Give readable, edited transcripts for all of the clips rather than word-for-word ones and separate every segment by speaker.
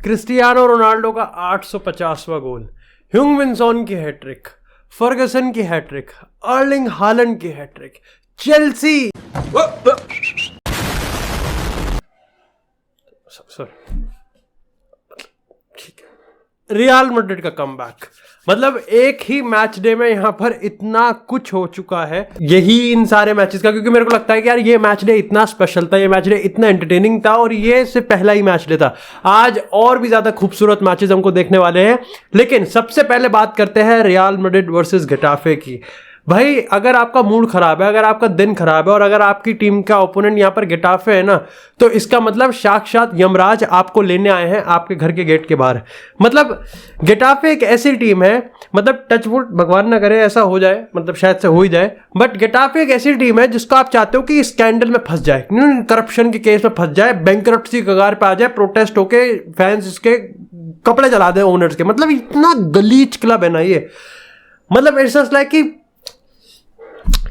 Speaker 1: Cristiano Ronaldo का 850वां गोल, ह्यूंग-मिन sworn की hat trick, Fergusson की हैट्रिक, अर्लिंग हालैंड की हैट्रिक, चेल्सी रियल मैड्रिड का कमबैक। मतलब एक ही मैच डे में यहाँ पर इतना कुछ हो चुका है, यही इन सारे मैचेस का, क्योंकि मेरे को लगता है कि यार ये मैच डे इतना स्पेशल था, ये मैच डे इतना एंटरटेनिंग था, और ये सिर्फ पहला ही मैच डे था। आज और भी ज्यादा खूबसूरत मैचेस हमको देखने वाले हैं, लेकिन सबसे पहले बात करते हैं रियल मैड्रिड वर्सेस गेटाफे की। भाई अगर आपका मूड खराब है, अगर आपका दिन खराब है, और अगर आपकी टीम का ओपोनेंट यहाँ पर गेटाफे है ना, तो इसका मतलब साक्षात यमराज आपको लेने आए हैं आपके घर के गेट के बाहर। मतलब गेटाफे एक ऐसी टीम है, मतलब टचवुड भगवान ना करे ऐसा हो जाए, मतलब शायद से हो ही जाए, बट गेटाफे एक ऐसी टीम है जिसको आप चाहते हो कि स्कैंडल में फंस जाए, करप्शन के केस में फंस जाए, बैंकरप्सी की कगार पे आ जाए, प्रोटेस्ट होके फैंस इसके कपड़े जला दे ओनर्स के। मतलब इतना गलीज क्लब है ना ये, मतलब इट्स जस्ट लाइक कि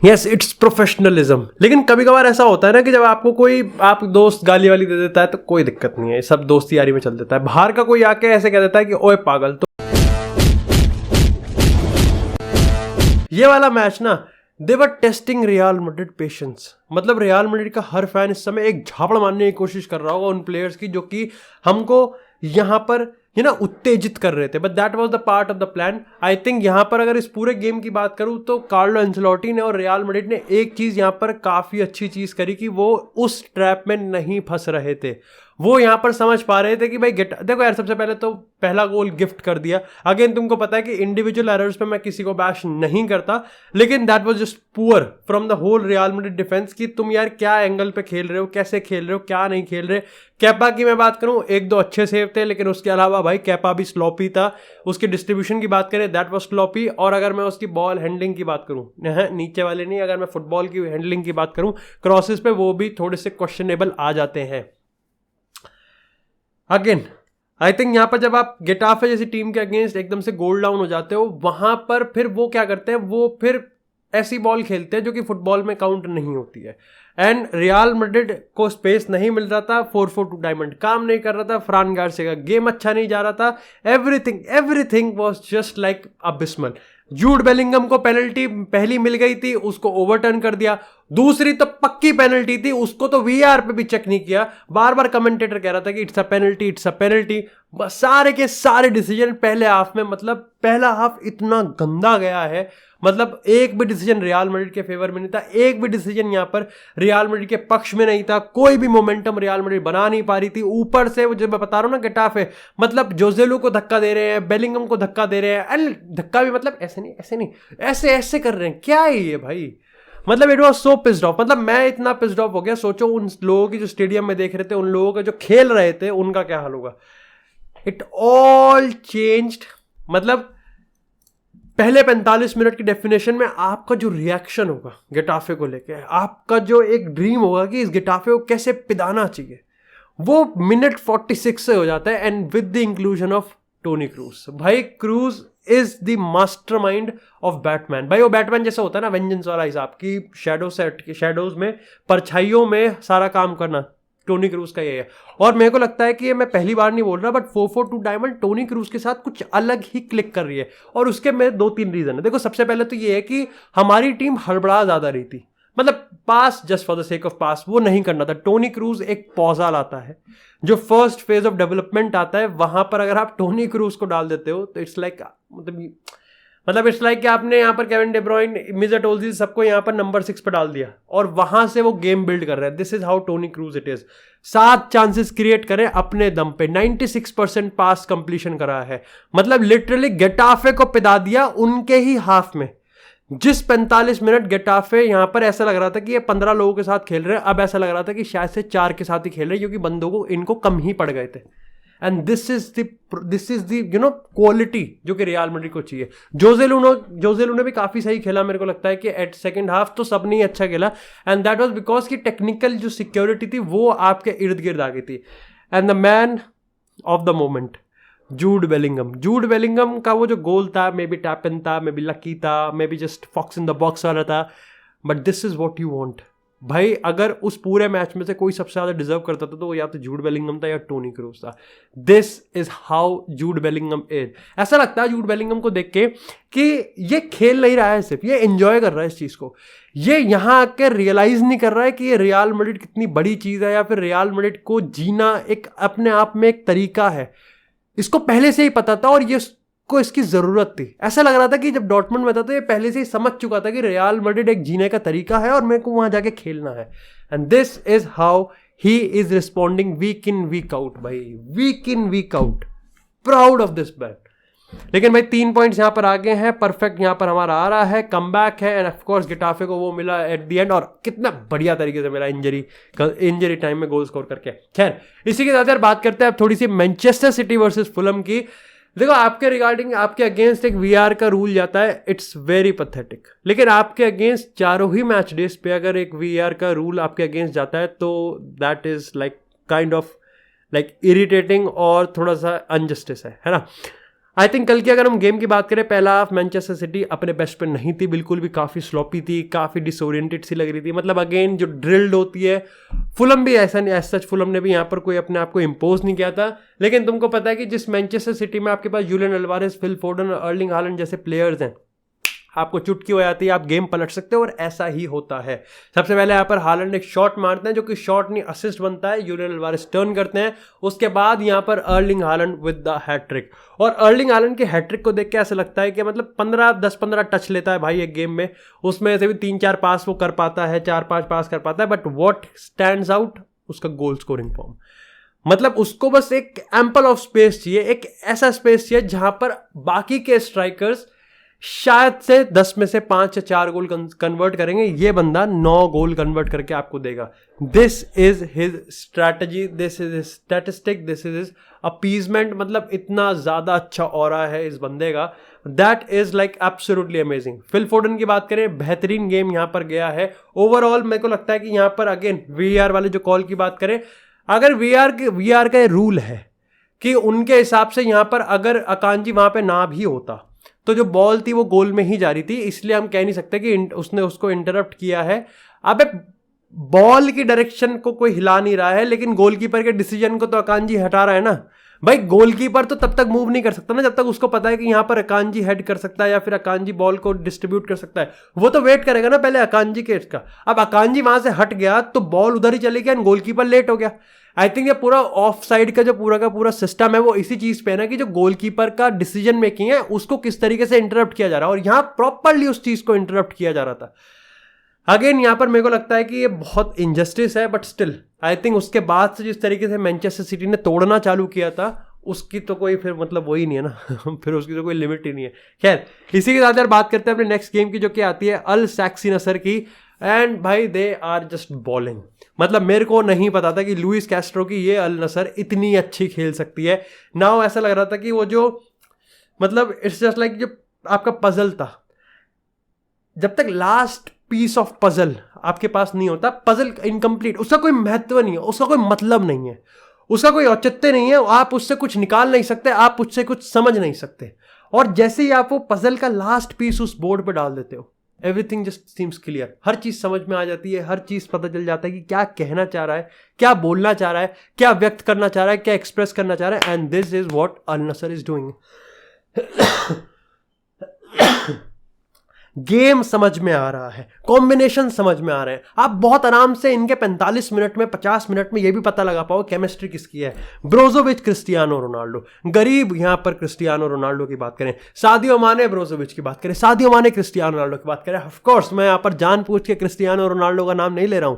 Speaker 1: यस इट्स प्रोफेशनलिज्म। लेकिन कभी कभार ऐसा होता है ना कि जब आपको कोई आप दोस्त गाली वाली दे देता है तो कोई दिक्कत नहीं है, सब दोस्ती यारी में चल देता है। बाहर का कोई आके ऐसे कह देता है कि ओए पागल, तो ये वाला मैच ना, दे वर टेस्टिंग रियल मैड्रिड पेशेंस। मतलब रियल मैड्रिड का हर फैन इस समय एक झापड़ मारने की कोशिश कर रहा होगा उन प्लेयर्स की जो कि हमको यहां पर उत्तेजित कर रहे थे, but that was the part of the plan. I think यहां पर अगर इस पूरे गेम की बात करूं तो कार्लो एंcelotti ने और रियल मैड्रिड ने एक चीज यहां पर काफी अच्छी चीज करी कि वो उस ट्रैप में नहीं फंस रहे थे। वो यहां पर समझ पा रहे थे कि भाई देखो यार, सबसे पहले तो पहला गोल गिफ्ट कर दिया। अगेन तुमको पता है कि इंडिविजुअल एरर्स पे मैं किसी को बैश नहीं करता, लेकिन that was just poor from the whole Real Madrid defence कि तुम यार क्या एंगल पे खेल रहे हो, कैसे खेल रहे हो, क्या नहीं खेल रहे। कैपा की मैं बात करूं, एक दो अच्छे सेव थे, लेकिन उसके अलावा भाई कैपा भी स्लॉपी था। उसकी डिस्ट्रीब्यूशन की बात करें दैट वाज स्लॉपी, और अगर मैं उसकी बॉल हैंडलिंग की बात करूं, नीचे वाले नहीं, अगर मैं फुटबॉल की हैंडलिंग की बात करूं क्रॉसेस पे, वो भी थोड़े से क्वेश्चनेबल आ जाते हैं। अगेन आई थिंक यहां पर जब आप गेटाफे जैसी टीम के अगेंस्ट एकदम से गोल डाउन हो जाते हो, वहां पर फिर वो क्या करते हैं, वो फिर ऐसी बॉल खेलते हैं जो कि फुटबॉल में काउंट नहीं होती है। एंड रियल मैड्रिड को स्पेस नहीं मिल रहा था, 4-4-2 डायमंड काम नहीं कर रहा था, फ्रान गार्सिया का गेम अच्छा नहीं जा रहा था, everything was just like abysmal. Jude Bellingham को पेनल्टी पहली मिल गई थी, उसको ओवरटर्न कर दिया। दूसरी तो पक्की पेनल्टी थी, उसको तो वीआर पे भी चेक नहीं किया। बार बार कमेंटेटर कह रहा था कि इट्स अ पेनल्टी। बस सारे के सारे डिसीजन पहले हाफ में, मतलब पहला हाफ इतना गंदा गया है, मतलब एक भी डिसीजन रियल मैड्रिड के फेवर में नहीं था, एक भी डिसीजन यहां पर रियल मैड्रिड के पक्ष में नहीं था, कोई भी मोमेंटम रियल मैड्रिड बना नहीं पा रही थी। ऊपर से जो मैं बता रहा हूं ना गेटाफे, मतलब जोसेलू को धक्का दे रहे हैं, बेलिंगम को धक्का दे रहे हैं, एंड धक्का भी मतलब ऐसे नहीं ऐसे कर रहे हैं। क्या है ये भाई, मतलब it was so pissed off. मतलब मैं इतना पिस्ड ऑफ हो गया, सोचो उन लोगों की जो स्टेडियम में देख रहे थे, उन लोगों के जो खेल रहे थे, उनका क्या हाल होगा। It all changed. मतलब पहले 45 मिनट की डेफिनेशन में आपका जो रिएक्शन होगा गेटाफे को लेके, आपका जो एक ड्रीम होगा कि इस गेटाफे को कैसे पिदाना चाहिए, वो मिनट 46 से हो जाता है, and with the inclusion of Tony Cruz. भाई Cruz is the mastermind of Batman. भाई वो बैटमैन जैसा होता है ना, वेंजेंस वाला हिसाब की शैडोज में, परछाइयों में सारा काम करना, टोनी क्रूज का ये है। और मेरे को लगता है कि ये मैं पहली बार नहीं बोल रहा, बट 4-4-2 डायमंड टोनी क्रूज के साथ कुछ अलग ही क्लिक कर रही है, और उसके में 2-3 रीजन है। देखो सबसे पहले तो ये है कि हमारी टीम हड़बड़ा ज्यादा रही थी, मतलब pass just for the sake of pass वो नहीं करना था। टोनी क्रूज एक पौजा लाता है, जो फर्स्ट फेज ऑफ डेवलपमेंट आता है, वहां पर अगर आप टोनी क्रूज को डाल देते हो तो इट्स लाइक मतलब इट्स लाइक कि आपने यहाँ पर केविन डे ब्रुयन, मिज़ट ओजिल सबको यहाँ पर नंबर 6 पर डाल दिया, और वहां से वो गेम बिल्ड कर रहे हैं। This is how Toni Kroos it is. 7 chances create करें अपने दम पे, 96% पास कंप्लीशन करा है, मतलब लिटरली गेटाफे को पिदा दिया उनके ही हाफ में। जिस 45 मिनट गेटाफे यहां पर ऐसा लग रहा था कि ये 15 लोगों के साथ खेल रहे हैं, अब ऐसा लग रहा था कि शायद से 4 के साथ ही खेल रहे हैं, क्योंकि बंदों को इनको कम ही पड़ गए थे। And this is the quality जो कि रियल मैड्रिड को चाहिए। जोसेलू ने भी काफी सही खेला, मेरे को लगता है कि एट सेकंड हाफ तो सबने ही अच्छा खेला, एंड दैट वाज बिकॉज की टेक्निकल जो सिक्योरिटी थी वो आपके इर्द गिर्द आ गई थी। And the man of the moment Jude Bellingham का वो जो गोल था, मे बी टैप इन था, मे बी लकी था, maybe just fox in the box वाला था, but this is what you want. भाई अगर उस पूरे मैच में से कोई सबसे ज्यादा डिजर्व करता था तो वो या तो जूड बेलिंगम था या टोनी क्रूज था. This is how Jude Bellingham is. ऐसा लगता है जूड बेलिंगम को देख के कि ये खेल नहीं रहा है, सिर्फ ये एंजॉय कर रहा है इस चीज को. ये यहाँ आकर रियलाइज नहीं कर रहा है कि ये रियल मैड्रिड कितनी बड़ी चीज है, या फिर रियल मैड्रिड को जीना एक अपने आप में एक तरीका है. इसको पहले से ही पता था और ये को इसकी जरूरत थी. ऐसा लग रहा था कि जब डॉर्टमुंड में था तो ये पहले से ही समझ चुका था कि रियल मैड्रिड एक जीने का तरीका है और मेरे को वहां जाके खेलना है. And this is how he is responding week in week out. भाई week in week out. Proud of this man. लेकिन भाई 3 पॉइंट्स यहां पर आगे हैं. परफेक्ट यहां पर हमारा आ रहा है. कमबैक है एंड ऑफ कोर्स गिटाफे को वो मिला एट द एंड, और कितना बढ़िया तरीके से मेरा इंजरी टाइम में गोल स्कोर करके. खैर इसी के साथ यार बात करते हैं अब थोड़ी सी मैनचेस्टर सिटी वर्सेस फुलम की. देखो आपके रिगार्डिंग आपके अगेंस्ट एक वीआर का रूल जाता है, इट्स वेरी पैथेटिक. लेकिन आपके अगेंस्ट चारों ही मैच डेज पे अगर एक वीआर का रूल आपके अगेंस्ट जाता है तो that is like kind of like irritating और थोड़ा सा अनजस्टिस है ना. आई थिंक कल की अगर हम गेम की बात करें, पहला हाफ मैनचेस्टर सिटी अपने बेस्ट पे नहीं थी बिल्कुल भी. काफ़ी स्लॉपी थी, काफ़ी डिसोरिएंटेड सी लग रही थी. मतलब अगेन जो ड्रिल्ड होती है, फुलम भी ऐसा नहीं, सच फुलम ने भी यहाँ पर कोई अपने आप को इम्पोज नहीं किया था. लेकिन तुमको पता है कि जिस मैनचेस्टर सिटी में आपके पास जूलियन अल्वारेस, फिल फोर्डन और अर्लिंग हालैंड जैसे प्लेयर्स हैं, आपको चुटकी हो जाती है, आप गेम पलट सकते हो और ऐसा ही होता है. सबसे पहले यहाँ पर हालैंड एक शॉट मारते हैं जो कि शॉट नहीं असिस्ट बनता है, जूलियन अल्वारेस टर्न करते हैं. उसके बाद यहाँ पर Erling Haaland with the hat trick. और अर्लिंग हालैंड के हैट्रिक को देख के ऐसा लगता है कि मतलब 10-15 टच लेता है भाई एक गेम में, उसमें से भी 3-4 पास वो कर पाता है, 4-5 पास कर पाता है. बट व्हाट स्टैंड्स आउट, उसका गोल स्कोरिंग फॉर्म. मतलब उसको बस एक एम्पल ऑफ स्पेस चाहिए, एक ऐसा स्पेस चाहिए जहां पर बाकी के स्ट्राइकर्स शायद से 10 में से 5 या 4 गोल कन्वर्ट करेंगे, ये बंदा 9 गोल कन्वर्ट करके आपको देगा. This is his strategy, this is his statistic, this is his appeasement. मतलब इतना ज्यादा अच्छा ऑरा है इस बंदे का, that is like absolutely amazing. Phil Foden की बात करें, बेहतरीन गेम यहां पर गया है. ओवरऑल मेरे को लगता है कि यहां पर अगेन वीआर वाले जो कॉल की बात करें, अगर वीआर का रूल है कि उनके हिसाब से यहां पर अगर अकांजी वहां पे ना भी होता तो जो बॉल थी वो गोल में ही जा रही थी, इसलिए हम कह नहीं सकते कि उसने उसको इंटरप्ट किया है. अब बॉल की डायरेक्शन को कोई हिला नहीं रहा है, लेकिन गोलकीपर के डिसीजन को तो अकांजी हटा रहा है ना. भाई गोलकीपर तो तब तक मूव नहीं कर सकता ना जब तक उसको पता है कि यहाँ पर अकांजी हेड कर सकता है या फिर अकांजी बॉल को डिस्ट्रीब्यूट कर सकता है. वो तो वेट करेगा ना पहले अकांजी के इसका. अब अकांजी वहां से हट गया तो बॉल उधर ही चली गया एंड गोलकीपर लेट हो गया. आई थिंक ये पूरा ऑफ साइड का जो पूरा का पूरा सिस्टम है वो इसी चीज पे है ना, कि जो गोलकीपर का डिसीजन मेकिंग है उसको किस तरीके से इंटरप्ट किया जा रहा है, और यहां प्रॉपरली उस चीज को इंटरप्ट किया जा रहा था. अगेन यहां पर मेरे को लगता है कि ये बहुत इनजस्टिस है, बट स्टिल आई थिंक उसके बाद से जिस तरीके से मैनचेस्टर सिटी ने तोड़ना चालू किया था उसकी तो कोई फिर मतलब वही नहीं है ना फिर उसकी तो कोई लिमिट ही नहीं है. खैर इसी के साथ यार बात करते हैं अपने नेक्स्ट गेम की, जो कि आती है अल सैक्सी नसर की. एंड भाई दे आर जस्ट बॉलिंग. मतलब मेरे को नहीं पता था कि लुइस कैस्ट्रो की ये अल नसर इतनी अच्छी खेल सकती है. नाउ ऐसा लग रहा था कि वो जो मतलब इट्स जस्ट लाइक जो आपका पजल था, जब तक लास्ट पीस ऑफ पजल आपके पास नहीं होता, पजल इनकम्प्लीट, उसका कोई महत्व नहीं है, उसका कोई मतलब नहीं है, उसका कोई औचित्य नहीं है. आप उससे कुछ निकाल नहीं सकते, आप उससे कुछ समझ नहीं सकते. और जैसे ही आप वो पजल का लास्ट पीस उस बोर्ड पे डाल देते हो, एवरीथिंग जस्ट सीम्स क्लियर. हर चीज समझ में आ जाती है, हर चीज पता चल जाता है कि क्या कहना चाह रहा है, क्या बोलना चाह रहा है, क्या व्यक्त करना चाह रहा है, क्या एक्सप्रेस करना चाह रहा है. And this is what Al Nassr is doing. Game समझ में आ रहा है, कॉम्बिनेशन समझ में आ रहे हैं. आप बहुत आराम से इनके 45 मिनट में 50 मिनट में ये भी पता लगा पाओ केमिस्ट्री किसकी है. ब्रोजोविच क्रिस्टियानो रोनाल्डो, गरीब यहां पर क्रिस्टियानो रोनाल्डो की बात करें, सादियो माने ब्रोजोविच की बात करें, सादियो माने क्रिस्टियानो रोनाल्डो की बात करें. ऑफ कोर्स मैं यहां पर जानबूझ के क्रिस्टियानो रोनाल्डो का नाम नहीं ले रहा हूं.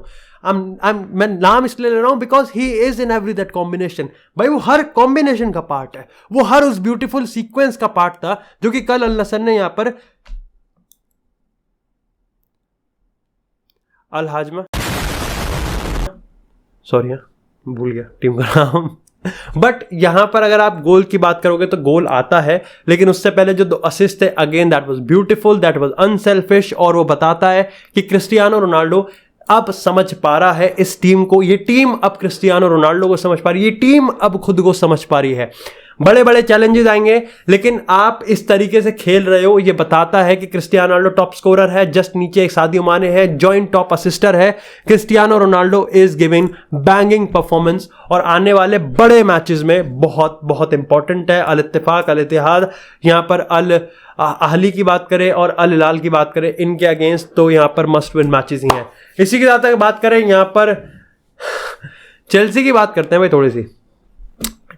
Speaker 1: मैं नाम इसलिए ले रहा हूं because he is in every that combination. भाई वो हर कॉम्बिनेशन का पार्ट है, वो हर उस ब्यूटीफुल सीक्वेंस का पार्ट था जो कि कल अल नसर ने यहां पर अल हाजमा, सॉरी भूल गया टीम का नाम. बट यहां पर अगर आप गोल की बात करोगे तो गोल आता है, लेकिन उससे पहले जो 2 असिस्ट थे again that was beautiful, that was unselfish. और वो बताता है कि क्रिस्टियानो रोनाल्डो अब समझ पा रहा है इस टीम को, ये टीम अब क्रिस्टियानो रोनाल्डो को समझ पा रही है, ये टीम अब खुद को समझ पा रही है. बड़े बड़े चैलेंजेस आएंगे, लेकिन आप इस तरीके से खेल रहे हो, ये बताता है कि क्रिस्टियानो रोनाल्डो टॉप स्कोरर है, जस्ट नीचे एक सादियो माने है, जॉइंट टॉप असिस्टर है। Cristiano Ronaldo is giving banging performance और आने वाले बड़े मैचेस में बहुत बहुत इंपॉर्टेंट है। अल इत्तेफाक, अल इत्तेहाद, यहाँ पर अल अहली की बात करें और अल हिलाल की बात करें, इनके अगेंस्ट तो यहाँ पर मस्ट विन मैचेस ही हैं। इसी के साथ अगर बात करें यहाँ पर चेल्सी की बात करते हैं भाई, थोड़ी सी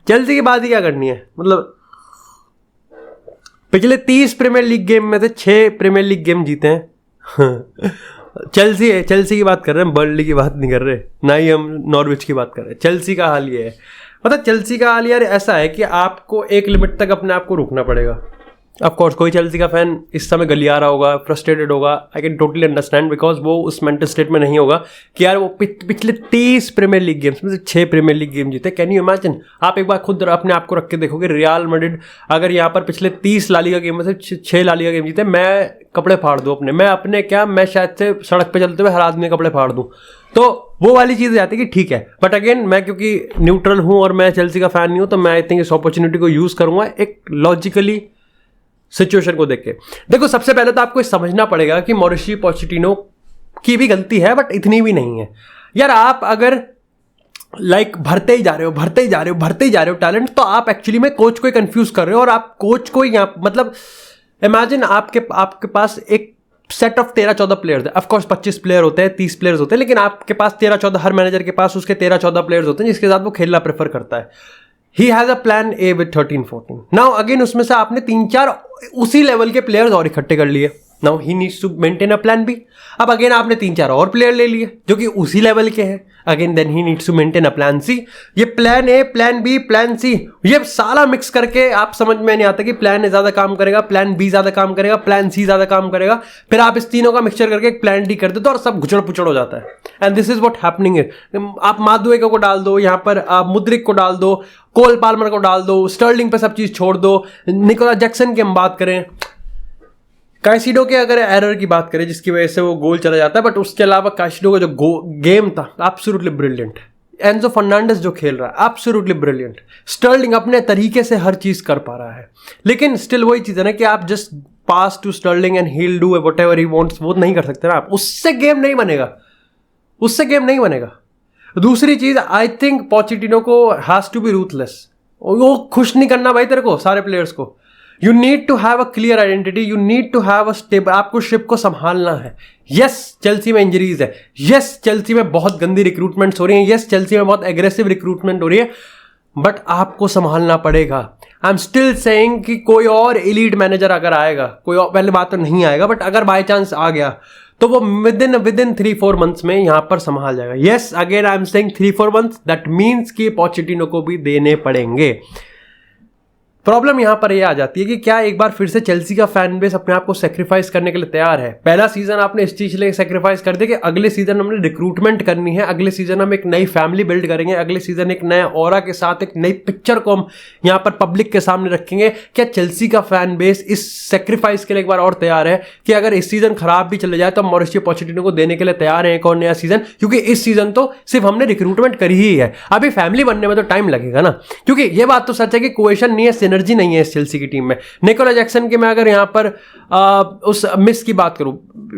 Speaker 1: चेल्सी की बात ही क्या करनी है, मतलब पिछले 30 प्रीमियर लीग गेम में से 6 प्रीमियर लीग गेम जीते हैं। चेल्सी है, चेल्सी की बात कर रहे हैं, बर्नली की बात नहीं कर रहे, ना ही हम नॉर्विच की बात कर रहे हैं। चेल्सी का हाल ये है, मतलब चेल्सी का हाल यार ऐसा है कि आपको एक लिमिट तक अपने आप को रुकना पड़ेगा। ऑफ कोर्स कोई चेल्सी का फैन इस समय गलिया रहा होगा, फ्रस्ट्रेटेड होगा, I can totally understand, because वो उस मेंटल स्टेट में नहीं होगा कि यार वो पिछले 30 प्रीमियर लीग गेम्स में से 6 प्रीमियर लीग गेम जीते। Can you imagine? आप एक बार खुद अपने आप को रख के देखोगे, रियल मैड्रिड अगर यहाँ पर पिछले 30 लालिगा गेम में से 6 लालिगा गेम जीते, मैं कपड़े फाड़ दूँ अपने, मैं शायद से सड़क पर चलते हुए हर आदमी कपड़े फाड़ दूँ। तो वो वाली चीज़ आती है कि ठीक है, बट अगेन मैं क्योंकि न्यूट्रल हूँ और मैं चेल्सी का फैन नहीं हूँ, तो मैं आई थिंक इस अपॉर्चुनिटी को यूज़ करूँगा एक लॉजिकली सिचुएशन को देख के। देखो, सबसे पहले तो आपको समझना पड़ेगा कि मॉरिशियो पोचेटिनो की भी गलती है, बट इतनी भी नहीं है यार। आप अगर भरते ही जा रहे हो टैलेंट, तो आप एक्चुअली में कोच को कंफ्यूज कर रहे हो। और आप कोच को यहाँ मतलब इमेजिन आपके पास एक सेट ऑफ 13-14 प्लेयर्स है। ऑफकोर्स 25 प्लेयर होते हैं, 30 प्लेयर्स होते हैं, लेकिन आपके पास 13-14, हर मैनेजर के पास उसके 13-14 प्लेयर्स होते हैं जिसके साथ वो खेलना प्रेफर करता है। He has a plan A with 13-14। Now again उसमें से आपने 3-4 उसी लेवल के प्लेयर्स और इकट्ठे कर लिए। Now he needs to maintain a plan B. अब अगेन आपने 3-4 और प्लेयर ले लिए जो कि उसी लेवल के हैं। Again then he needs to maintain a plan C. ये plan A, plan B, plan C, ये सारा मिक्स करके आप समझ में नहीं आता कि प्लान ए ज्यादा काम करेगा, प्लान बी ज्यादा काम करेगा, प्लान सी ज्यादा काम करेगा। फिर आप इस तीनों का मिक्सचर करके एक प्लान डी कर देते हो और सब घुचड़ पुचड़ हो जाता है। And this is what happening है। आप मादुएको को डाल दो यहाँ पर, आप मुद्रिक को डाल दो, कोल पाल्मर को डाल दो, स्टर्लिंग पे सब चीज छोड़ दो। निकोला जैक्सन की हम बात करें, काइसिडो के अगर एरर की बात करें जिसकी वजह से वो गोल चला जाता है, बट उसके अलावा काइसिडो का जो गेम था एब्सोल्युटली ब्रिलियंट। एंजो फर्नांडिस जो खेल रहा है एब्सोल्युटली ब्रिलियंट। स्टर्लिंग अपने तरीके से हर चीज कर पा रहा है, लेकिन स्टिल वही चीज है ना कि आप just pass to Sterling and he will do whatever he wants, वो नहीं कर सकते ना आप। उससे गेम नहीं बनेगा। दूसरी चीज, आई थिंक पोचेटिनो को हैज टू बी रूथलेस। वो खुश नहीं करना भाई तेरे को, सारे प्लेयर्स को। You need to have a clear identity, you need to have a stable, आपको शिप को संभालना है। यस, चेल्सी में इंजरीज है, यस चेल्सी में बहुत गंदी रिक्रूटमेंट्स हो रही हैं, यस चेल्सी में बहुत एग्रेसिव रिक्रूटमेंट हो रही है, बट आपको संभालना पड़ेगा। आई एम स्टिल सेइंग कि कोई और एलीट मैनेजर अगर आएगा, कोई और, पहले बात तो नहीं आएगा, बट अगर बाय चांस आ गया तो वो विद इन 3-4 मंथ्स में यहां पर संभाल जाएगा। Yes, again I am saying 3-4 months, that means कि पोचेटिनो को भी देने पड़ेंगे। प्रॉब्लम यहां पर यह आ जाती है कि क्या एक बार फिर से चेल्सी का फैन बेस अपने आप को सेक्रीफाइस करने के लिए तैयार है? पहला सीजन आपने इस चीज के लिए सेक्रीफाइस कर दिया कि अगले सीजन हमने रिक्रूटमेंट करनी है, अगले सीजन हम एक नई फैमिली बिल्ड करेंगे, अगले सीजन एक नए ऑरा के साथ एक नई पिक्चर को हम यहां पर पब्लिक के सामने रखेंगे। क्या चेल्सी का फैन बेस इस सेक्रीफाइस के लिए एक बार और तैयार है कि अगर इस सीजन खराब भी चले जाए तो हम मॉरिशियो पोचेटिनो को देने के लिए तैयार है एक और नया सीजन? क्योंकि इस सीजन तो सिर्फ हमने रिक्रूटमेंट करी ही है, अभी फैमिली बनने में तो टाइम लगेगा ना। क्योंकि ये बात तो सच है कि कोहेशन नहीं है, सिनर्जी नहीं है इस चेल्सी की टीम में। निकोला जैक्सन के मैं अगर यहां पर उस मिस की बात करूं,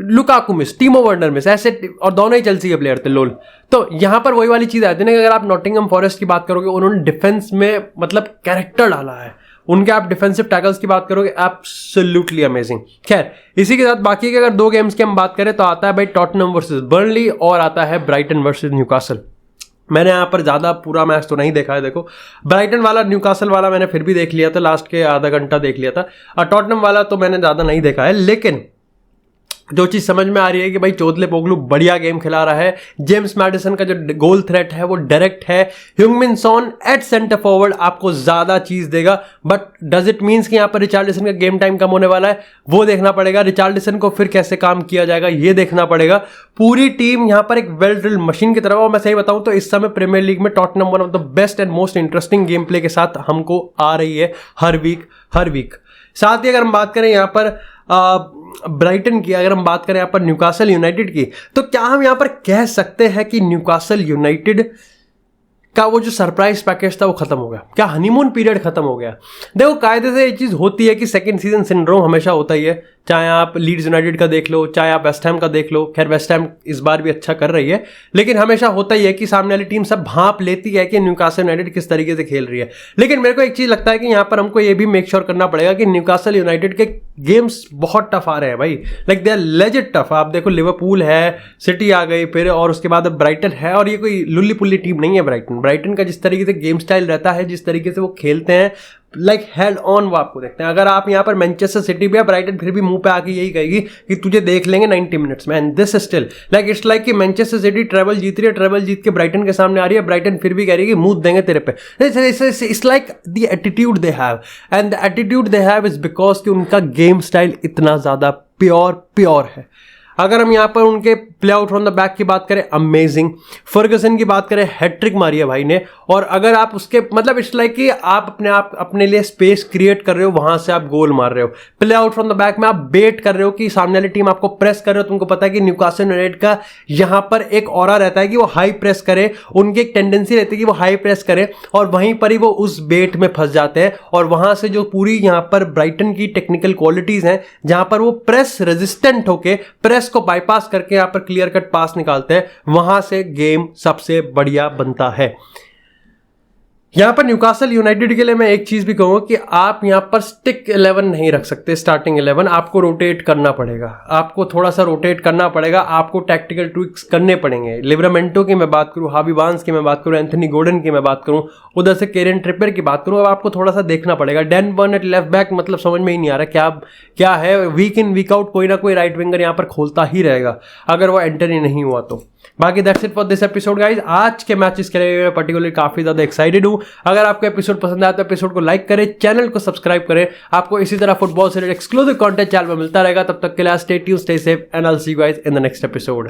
Speaker 1: लुकाकू मिस, टीमो वर्नर मिस, ऐसे, और दोनों ही चेल्सी के प्लेयर थे लोल। तो यहां पर वही वाली चीज आती है ना कि अगर आप नॉटिंघम फॉरेस्ट की बात करोगे, उन्होंने डिफेंस में मतलब कैरेक्टर डाला है उनके। आप डिफेंसिव टैकल्स की बात करोगे, एब्सोल्युटली अमेजिंग। खैर, इसी के साथ बाकी के अगर 2 गेम्स की हम बात करें तो आता है भाई टॉटनहम वर्सेस बर्नली और आता है ब्राइटन वर्सेस न्यूकासल। मैंने यहाँ पर ज़्यादा पूरा मैच तो नहीं देखा है। देखो, ब्राइटन वाला न्यूकासल वाला मैंने फिर भी देख लिया था, लास्ट के आधा घंटा देख लिया था, और टॉटनहम वाला तो मैंने ज़्यादा नहीं देखा है। लेकिन जो चीज़ समझ में आ रही है कि भाई चोदलेपोग्लू बढ़िया गेम खिला रहा है, जेम्स मैडिसन का जो गोल थ्रेट है वो डायरेक्ट है, Heungmin Son at centre forward आपको ज़्यादा चीज़ देगा। बट डज इट मीन्स कि यहाँ पर रिचार्लिसन का गेम टाइम कम होने वाला है? वो देखना पड़ेगा। रिचार्लिसन को फिर कैसे काम किया जाएगा ये देखना पड़ेगा। पूरी टीम यहाँ पर एक वेल ड्रिल्ड मशीन की तरह। और मैं सही बताऊँ तो इस समय प्रीमियर लीग में Tottenham one of the best and most interesting game play के साथ हमको आ रही है हर वीक। साथ ही अगर हम बात करें यहाँ पर ब्राइटन की, अगर हम बात करें यहाँ पर न्यूकासल यूनाइटेड की, तो क्या हम यहाँ पर कह सकते हैं कि न्यूकासल यूनाइटेड का वो जो सरप्राइज पैकेज था वो खत्म हो गया, क्या हनीमून पीरियड खत्म हो गया। देखो कायदे से ये चीज़ होती है कि सेकंड सीजन सिंड्रोम हमेशा होता ही है, चाहे आप लीड्स यूनाइटेड का देख लो, चाहे आप वेस्ट हैम का देख लो। खैर वेस्ट हैम इस बार भी अच्छा कर रही है, लेकिन हमेशा होता ही है कि सामने वाली टीम सब भांप लेती है कि न्यूकासल यूनाइटेड किस तरीके से खेल रही है। लेकिन मेरे को एक चीज़ लगता है कि यहाँ पर हमको ये भी मेक श्योर करना पड़ेगा कि न्यूकासल यूनाइटेड के गेम्स बहुत टफ आ रहे हैं भाई, like they are legit tough. आप देखो लिवरपूल है, सिटी आ गई फिर, और उसके बाद अब ब्राइटन है, और ये कोई लुल्ली पुल्ली टीम नहीं है ब्राइटन का जिस तरीके से गेम स्टाइल रहता है, जिस तरीके से वो खेलते हैं, लाइक हेड ऑन वो आपको देखते हैं। अगर आप यहाँ पर मैनचेस्टर सिटी भी है, ब्राइटन फिर भी मुंह पे आके यही कहेगी कि तुझे देख लेंगे 90 मिनट्स में, and this still like it's like कि मैनचेस्टर सिटी ट्रेबल जीत रही है, ट्रेबल जीत के ब्राइटन के सामने आ रही है, ब्राइटन फिर भी कह रही है कि मुंह देंगे तेरे पे। It's like the attitude they have, and the attitude they have is because कि उनका गेम स्टाइल इतना ज़्यादा प्योर है। अगर हम यहाँ पर उनके play out from the back की बात करें, अमेजिंग। फर्गसन की बात करें, हैट्रिक मारी है भाई ने। और अगर आप उसके मतलब इट्स लाइक कि आप अपने लिए स्पेस क्रिएट कर रहे हो, वहां से आप गोल मार रहे हो। Play out from the back में आप बेट कर रहे हो कि सामने वाली टीम आपको प्रेस कर रहे हो। तुमको पता है कि न्यूकासल यूनाइटेड का यहाँ पर एक ऑरा रहता है कि वो हाई प्रेस करे, उनकी एक टेंडेंसी रहती है कि वो हाई प्रेस करे, और वहीं पर ही वो उस बेट में फंस जाते हैं। और वहां से जो पूरी यहाँ पर ब्राइटन की टेक्निकल क्वालिटीज हैं, जहां पर वो प्रेस रेजिस्टेंट होके प्रेस को बाईपास करके यहां पर क्लियर कट पास निकालते हैं, वहां से गेम सबसे बढ़िया बनता है। यहां पर न्यूकासल यूनाइटेड के लिए मैं एक चीज भी कहूंगा कि आप यहां पर स्टिक 11 नहीं रख सकते, स्टार्टिंग 11 आपको रोटेट करना पड़ेगा, आपको थोड़ा सा रोटेट करना पड़ेगा, आपको टैक्टिकल ट्विक्स करने पड़ेंगे। लिवरामेंटो की मैं बात करूं, हावी बार्न्स की मैं बात करूं, एंथनी गॉर्डन की मैं बात करूं, उधर से केरन ट्रिपियर की बात करूं, अब आपको थोड़ा सा देखना पड़ेगा। Dan Burn at left back, मतलब समझ में ही नहीं आ रहा क्या है। वीक इन वीक आउट कोई ना कोई राइट विंगर यहां पर खोलता ही रहेगा अगर वो एंटर ही नहीं हुआ तो। बाकी that's it for this episode guys. आज के मैचेस के लिए मैं पर्टिकुलरली काफी ज्यादा एक्साइटेड हूं। अगर आपको एपिसोड पसंद आया तो एपिसोड को लाइक करें, चैनल को सब्सक्राइब करें। आपको इसी तरह फुटबॉल से रिलेटेड एक्सक्लूसिव कंटेंट चैनल में मिलता रहेगा। तब तक के लिए stay tuned, stay safe, and I will see you guys in the next episode.